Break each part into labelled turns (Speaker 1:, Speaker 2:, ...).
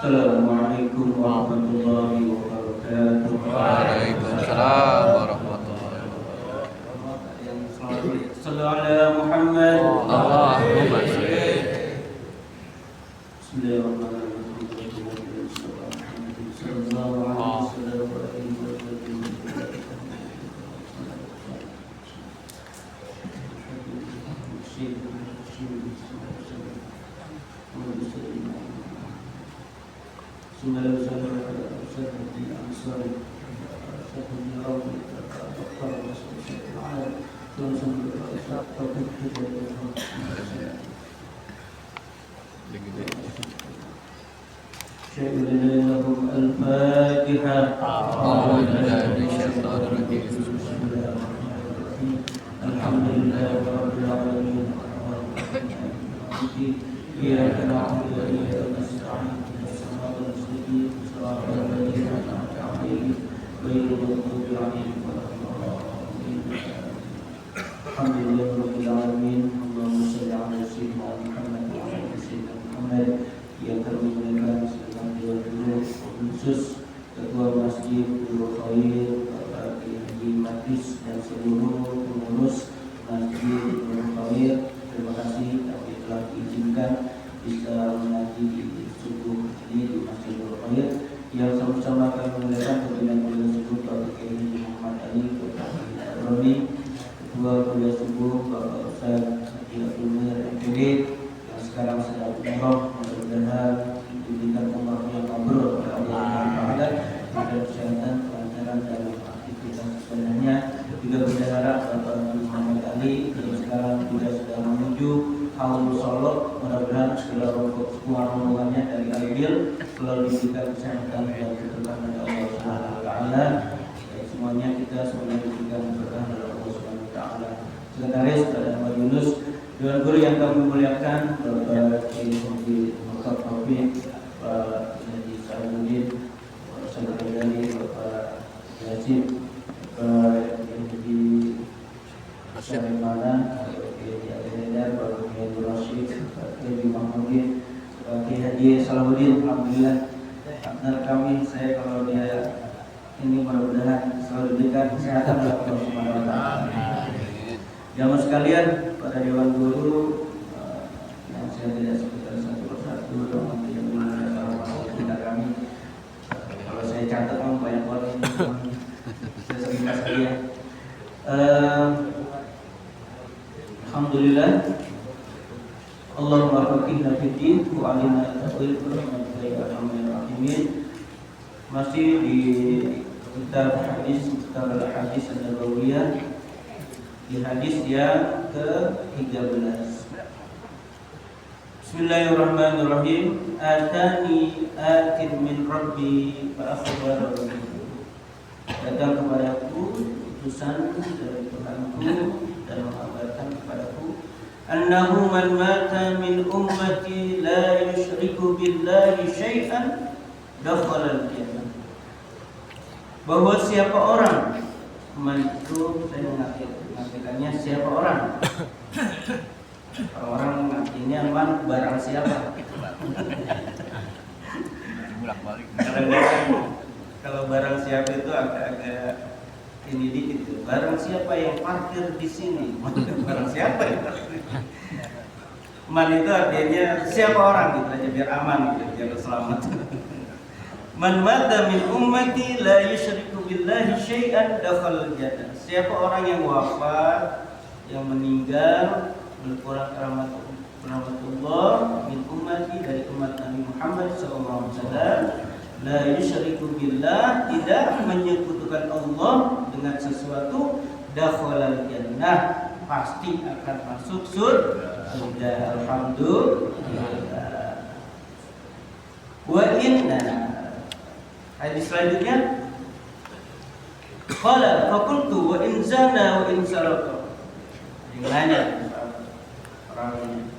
Speaker 1: Assalamualaikum warahmatullahi wabarakatuh.
Speaker 2: Waalaikumsalam warahmatullahi wabarakatuh.
Speaker 1: Sallu ala Muhammad.
Speaker 2: Allahumma sholli.
Speaker 1: Al-Fatihah. Alhamdulillahirabbil alamin. Iyyaka na'budu wa iyyaka nasta'in. Ihdinas mustaqim. Shiratal ladzina an'amta 'alaihim ghairil maghdubi 'alaihim waladdallin. Alhamdulillahirabbil alamin. Allahumma shalli 'ala sayyidina Muhammad wa 'ala sayyidina Muhammad. Yang kami muliakan sedang dua khusus Ketua Masjid Nurul Khair, Bapak Haji Matis dan seluruh pengurus Masjid Nurul Khair. Terima kasih kami telah diizinkan bisa mengaji di subuh ini di Masjid Nurul Khair yang sama-sama kami muliakan pimpinan kuliah subuh Bapak Haji Muhammad Ali, Bapak Haji Roni, Ketua Kuliah Subuh Bapak Ustaz Haji Abdul Munir MPD yang sekarang sedang umroh. Mudah-mudahan diberikan umroh yang mabrur oleh Allah Taala, diberikan kesehatan, kelancaran dalam aktivitas sebenarnya. Juga berharap Bapak Muhammad Ali yang sekarang juga sudah menuju Haul Solo, mudah-mudahan segala rombongannya dari Aibil selalu diberikan kesehatan dan keberkahan oleh Allah Subhanahu wa taala. Semuanya kita semuanya diberikan keberkahan oleh Allah Subhanahu wa taala. Sekretaris Bapak Ahmad Yunus, Dewan Guru yang kami muliakan, Bapak Haji Muhammad Taufik, Pak Haji Sa'idudin, Pak Saudari, Bapak Haji, Pak Haji Syarimana, Pak Haji Adedar, Pak Haji Rashid, Pak Haji Mahmudin, Pak Haji Salahuddin. Alhamdulillah, partner kami, saya kalau dia ini mudah-mudahan selalu diberikan kesehatan oleh Allah Subhanahu wa taala. Jamaah sekalian, pada Dewan Guru yang saya tidak sebutkan satu persatu, nanti yang mulia sahabat kami. Kalau saya catat memang banyak orang ini, saya sering saja. Alhamdulillah, Allahumma faqihna fid din wa 'allimna at-ta'wil Bismillahirrahmanirrahim. Masih di kitab hadis an-nabawiyah, di hadis yang ke-13. Bismillahirrahmanirrahim. Atani atin min rabbi fa akhbarani. Datang kepadaku utusan dari Tuhanku dan mengabarkan kepadaku annahu man mata min ummati la yusyriku billahi syai'an dakhala al-jannah. Bahwa siapa orang, man itu saya mengartikannya siapa orang. Kalau orang artinya man barang siapa. Kalau barang siapa itu agak ini dikit tuh. Barang siapa yang parkir di sini, barang siapa yang parkir. Man itu artinya siapa orang gitu aja biar aman gitu, biar selamat. Man mata min ummati la yusyriku billahi syai'an dakhala al-jannah. Siapa orang yang wafat, yang meninggal berkurang rahmatullah min ummati, dari umat Nabi Muhammad sallallahu alaihi wasallam, la yusyriku billah, tidak menyekutukan Allah dengan sesuatu, dakhala al-jannah, pasti akan masuk surga. Alhamdulillah. Wa inna, hadis selanjutnya, qala faqultu wa in zana wa in sarqa. Dia nanya orang ini,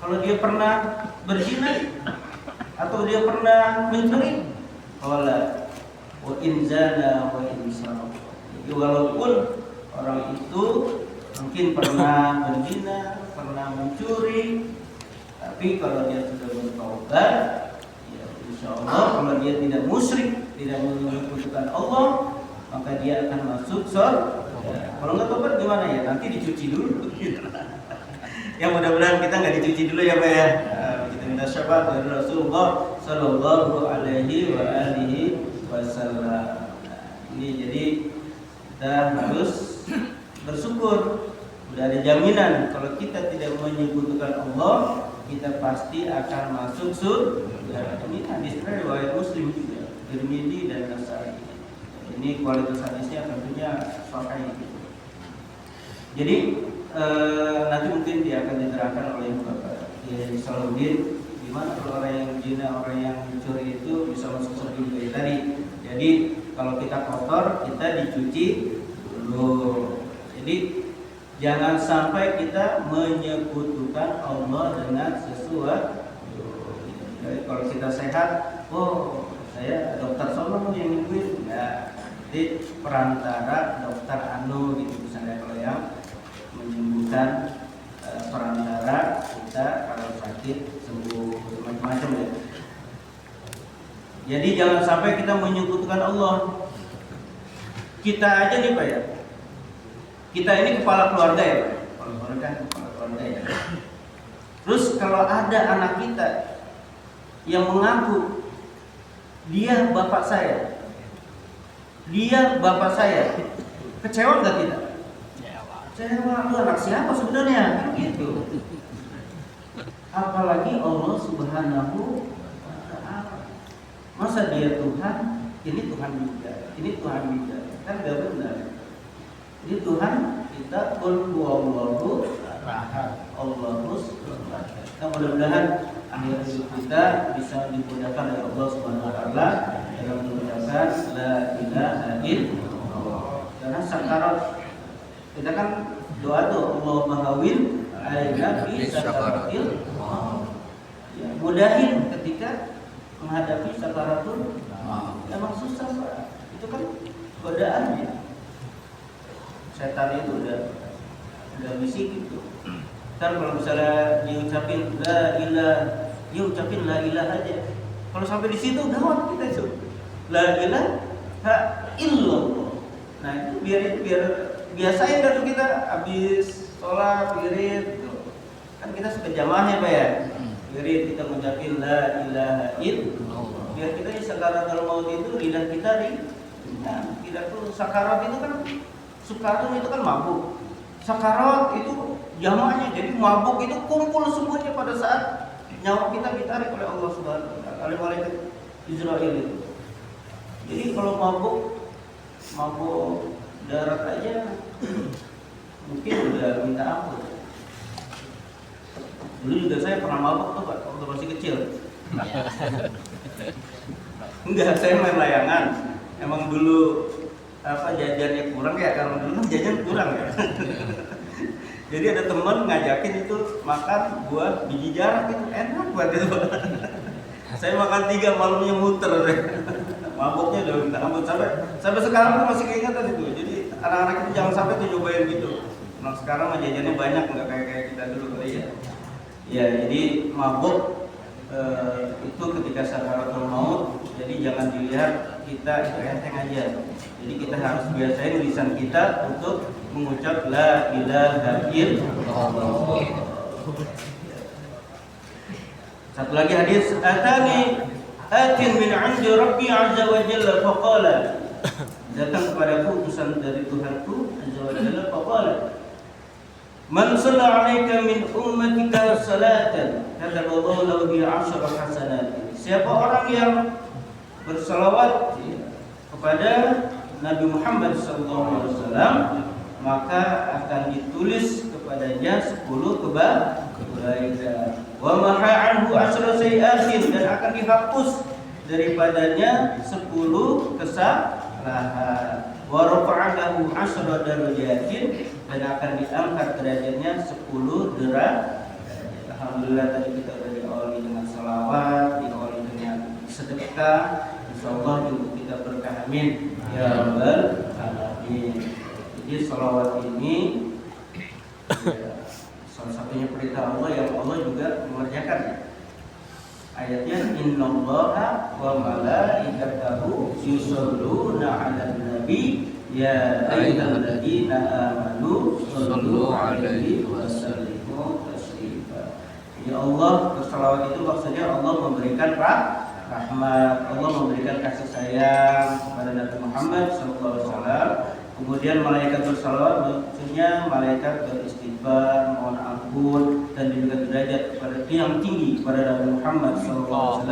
Speaker 1: kalau dia pernah berzina atau dia pernah mencuri, qala wa in zana wa in sarqa. Jadi walaupun orang itu mungkin pernah berzina, pernah mencuri, tapi kalau dia sudah bertaubat, Insyaallah kalau dia tidak musyrik, tidak menyekutukan Allah, maka dia akan masuk surga. Kalau nggak tobat gimana ya? Nanti dicuci dulu. Ya mudah-mudahan kita nggak dicuci dulu ya Pak ya. Kita minta syafaat dari Rasulullah Sallallahu Alaihi Wasallam. Ini jadi kita harus bersyukur. Sudah ada jaminan kalau kita tidak menyekutukan Allah, kita pasti akan masuk surga. Ini hadis riwayat Muslim juga, Tirmidzi dan Nasa'i. Ini kualitas hadisnya tentunya sahih. Jadi nanti mungkin dia akan diterangkan oleh Bapak Kiai Salahuddin gimana kalau orang yang zina, orang yang mencuri itu bisa masuk surga juga tadi. Jadi kalau kita kotor, kita dicuci dulu. Jadi jangan sampai kita menyekutukan Allah dengan sesuatu. Jadi kalau kita sehat, oh saya dokter Solo yang nyembuhin, ya. Jadi perantara dokter Anu gitu misalnya kalau yang menyembuhkan perantara kita kalau sakit sembuh macam-macam ya. Jadi jangan sampai kita menyekutukan Allah. Kita aja nih Pak ya. Kita ini kepala keluarga ya Pak. Kepala keluarga ya. Terus kalau ada anak kita yang mengaku dia bapak saya, kecewa nggak kita? Kecewa, lu anak siapa sebenarnya? Gitu. Apalagi Allah Subhanahu wa Ta'ala. Masa dia Tuhan, ini Tuhan juga, kan gak benar. Ini Tuhan kita qul huwallahu ahad, Allahus samad. Nah, mudah-mudahan akhir hidup kita bisa dimudahkan oleh Allah Subhanahu wa Ta'ala dalam mengucapkan la ilaha illallah. Karena sakarat kita kan doa tuh Allahumma hawin alaina fi sakaratil maut. Ya, mudahin ketika menghadapi sakaratul maut. Emang susah Pak. Itu kan godaannya. Setan itu udah bisik gitu. Kan kalau misalnya diucapin la ilaha aja. Kalau sampai di situ gawat kita itu. La ilaha illallah. Nah, itu biar biasain dari kita habis sholat wirid gitu. Kan kita suka jamaahnya Pak ya. Wirid kita mengucapin la ilaha illallah. Biar kita di sakaratul maut itu lidah kita kita tuh sakarat itu kan sukatun itu kan mabuk. Sakarat itu jamaknya, jadi mabuk itu kumpul semuanya pada saat nyawa kita ditarik oleh Allah Subhanahu wa Ta'ala, oleh malaikat Israel itu. Jadi kalau mabuk darat aja mungkin udah minta ampun. Dulu juga saya pernah mabuk tuh Pak, waktu masih kecil. Enggak, saya main layangan. Emang dulu jajannya kurang ya, karena dulu jajan kurang ya. Jadi ada teman ngajakin itu makan buah biji jarak, itu enak buat itu. Saya makan 3 malamnya muter. Mabuknya udah minta ampun sampai sekarang tuh masih keingetan itu. Jadi anak-anak itu jangan sampai tuh nyobain gitu. Nah sekarang jajannya banyak, nggak kayak kita dulu kali ya. Ya jadi mabuk itu ketika sakaratul maut. Jadi jangan dilihat kita itu enteng aja. Jadi kita harus biasain lisan kita untuk mengucap la ilaha illallah. Satu lagi hadis, atin min 'indi rabbi 'azza wa jalla faqala. Datang kepadaku utusan dari Tuhanku azza wa jalla faqala. Man shalla 'alaika min ummatika salatan kataballahu lahu bi 'ashri hasanat. Siapa orang yang bersalawat kepada Nabi Muhammad SAW, maka akan ditulis kepadanya 10 kebaikan. Wa maha anhu asra sayi'atin, dan akan dihapus daripadanya 10 kesalahan. Wa rafa'a lahu asra darajatin, dan akan diangkat derajatnya 10 derajat. Alhamdulillah tadi kita sudah diawali dengan salawat, diawali dengan sedekah. Insyaallah juga kita berkah, amin ya rabbal alamin. Jadi salawat ini salah satunya perintah Allah yang Allah juga mengerjakan. Ayatnya innallaha wa malaikatahu yusholluna 'alan nabi ya ayyuhalladzina amanu shollu 'alaihi wa sallimu taslima. Ya Allah, bersalawat itu maksudnya Allah memberikan rahmat, Allah memberikan kasih sayang kepada Nabi Muhammad SAW. Kemudian malaikat bersalawat maksudnya malaikat beristighfar, mohon ampun dan juga derajat kepada yang tinggi kepada Nabi Muhammad SAW.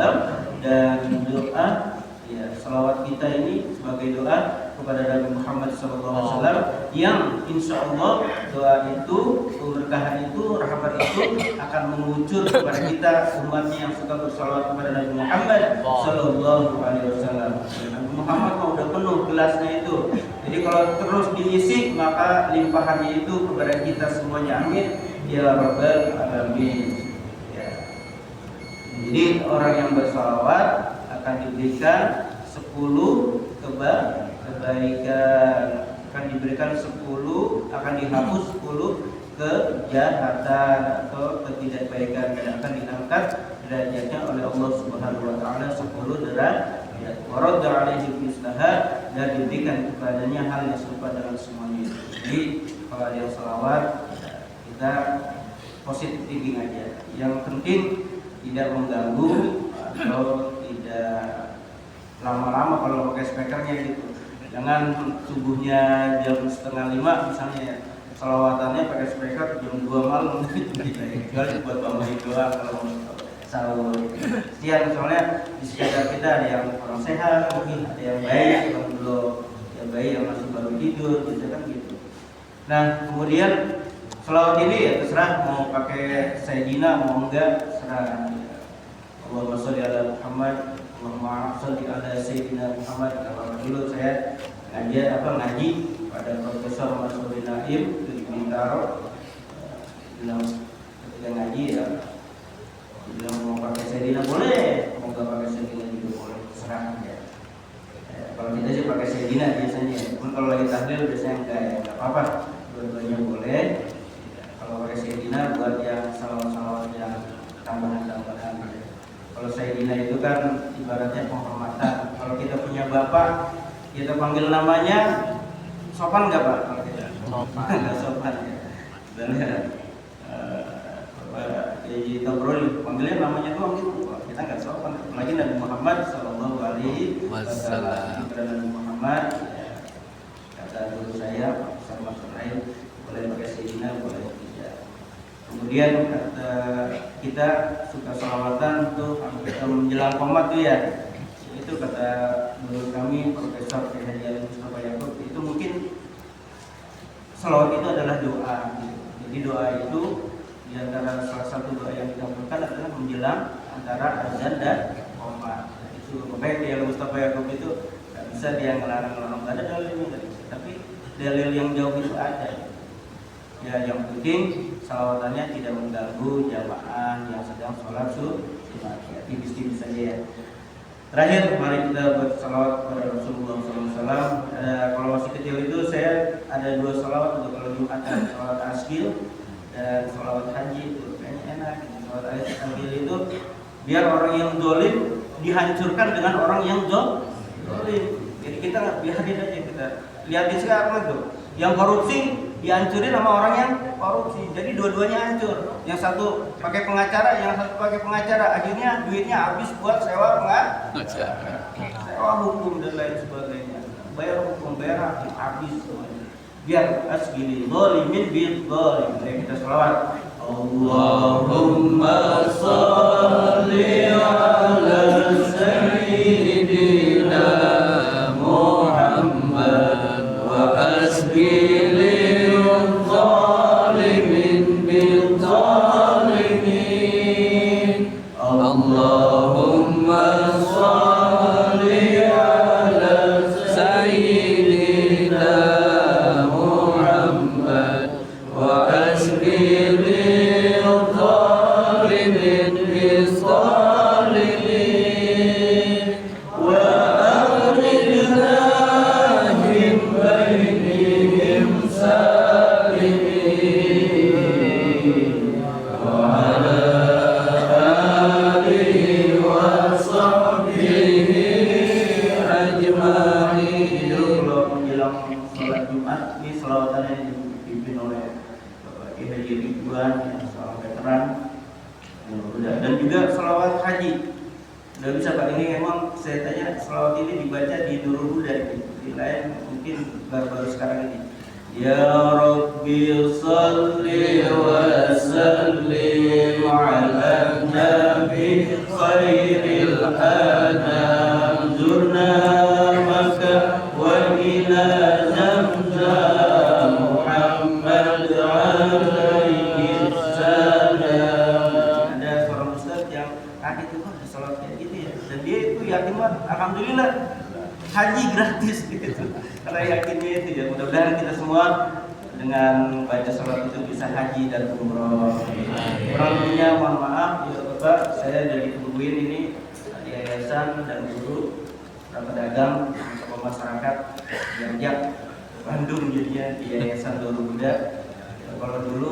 Speaker 1: Dan doa, ya salawat kita ini sebagai doa kepada Nabi Muhammad SAW yang insya Allah doa itu, keberkahan itu, rahmat itu akan mengucur kepada kita umatnya yang suka bersalawat kepada Nabi Muhammad SAW. Nabi Muhammad udah penuh gelasnya itu. Jadi kalau terus diisi maka limpahannya itu kepada kita semuanya. Amin ya rabbal alamin. Ya. Jadi orang yang bersalawat akan diberikan 10 kebaikan, akan diberikan 10, akan dihapus 10 kejahatan atau ketidakbaikan, dan akan diangkat derajatnya oleh Allah Subhanahu wa taala 10 derajat. Waradda alaihi mislaha, dan diberikan kepadanya hal yang serupa dengan semuanya. Jadi kalau yang salawat kita positif thinking aja. Yang penting tidak mengganggu atau tidak lama-lama kalau pakai speakernya gitu. Jangan subuhnya jam 4:30 misalnya ya, salawatannya pakai speaker jam 2 malam. Kecuali buat bangun doang kalau sahur. Siang soalnya di sekitar kita ada yang orang sehat, mungkin ada yang bayi, yang belum, yang bayi yang masih baru tidur, gitu kan gitu. Nah kemudian selawat ini ya terserah mau pakai Sayyidina mau enggak, terserah. Allahumma sholli ala Muhammad, Allahumma sholli ala Sayyidina Muhammad. Kalau dulu saya ngaji pada Profesor Masuri Naim di Bintaro, bilang ketika ngaji ya bilang mau pakai Sayyidina boleh, mau nggak pakai Sayyidina juga boleh, terserah ya. Kalau kita sih pakai Sayyidina biasanya, pun kalau lagi tahlil biasanya enggak ya, nggak apa-apa, dua-duanya boleh. Kalau pakai Sayyidina buat yang salawat-salawat yang tambahan-tambahan. Kalau Sayyidina itu kan ibaratnya penghormatan. Kalau kita punya bapak, kita panggil namanya, sopan nggak Pak? Kalau kita sopan, nggak sopan ya. Dan Kiai Tobrol panggilnya namanya doang gitu, kita nggak sopan. Apalagi Nabi Muhammad Sallallahu Alaihi Wasallam. Kepada Nabi Muhammad, ya, kata guru saya sama lain boleh pakai Sayyidina, boleh tidak. Kemudian kata kita suka salawatan tuh menjelang qomat tuh ya. Itu kata guru kami Profesor Haji Mustafa Yaakob, itu mungkin salawat itu adalah doa. Gitu. Jadi doa itu di antara salah satu doa yang dikabulkan adalah menjelang antara azan dan qomat. Itu makanya dia Mustafa Yaakob itu nggak bisa dia ngelarang-larang, nggak ada dalilnya tadi. Tapi dalil yang jauh itu ada. Ya yang penting salawatannya tidak mengganggu jamaah yang sedang sholat sunat. Ya, tipis-tipis saja ya. Terakhir, mari kita bersalawat kepada Rasulullah SAW. Kalau masih kecil itu saya ada 2 salawat untuk kalau Jumatan, salawat askil dan salawat haji itu kayaknya enak. Salawat askil itu biar orang yang dolim dihancurkan dengan orang yang dolim. Jadi kita biarin aja, kita lihatin sekarang itu yang korupsi dihancurin sama orang yang korupsi. Jadi dua-duanya hancur. Yang satu pakai pengacara, yang satu pakai pengacara. Akhirnya duitnya habis buat sewa pengacara, sewa hukum dan lain sebagainya. Bayar hukum, bayar hakim, habis semuanya. Biar asgili zalimin bil zalim. Mari kita selawat. Allahumma shalli ala sayyidina Muhammad wa asgili dan juga selawat haji. Udah bisa Pak, ini memang saya tanya selawat ini dibaca di Nurul Huda, di lain mungkin baru sekarang ini. Ya Rabbi salli wa sallim ala nabi khairil anam zurna Makkah wa ila Zamzam Muhammad alaihi salam. Ada seorang ustaz yang itu kok salat kayak gitu ya, dan dia itu yakin banget, alhamdulillah haji gratis gitu. Karena yakinnya itu ya, mudah-mudahan kita semua dengan baca salat itu bisa haji dan umroh. Kurang lebihnya mohon maaf ya Bapak, saya dari tungguin ini di yayasan dan guru pedagang sama masyarakat Jajak Bandung, jadinya di yayasan Nurul Huda. Kalau dulu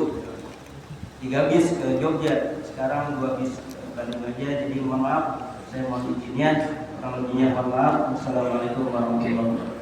Speaker 1: 3 bis ke Jogja, sekarang 2 bis ke Bandung aja. Jadi mohon maaf, saya mohon izinnya, kurang lebihnya mohon maaf. Assalamualaikum warahmatullahi wabarakatuh.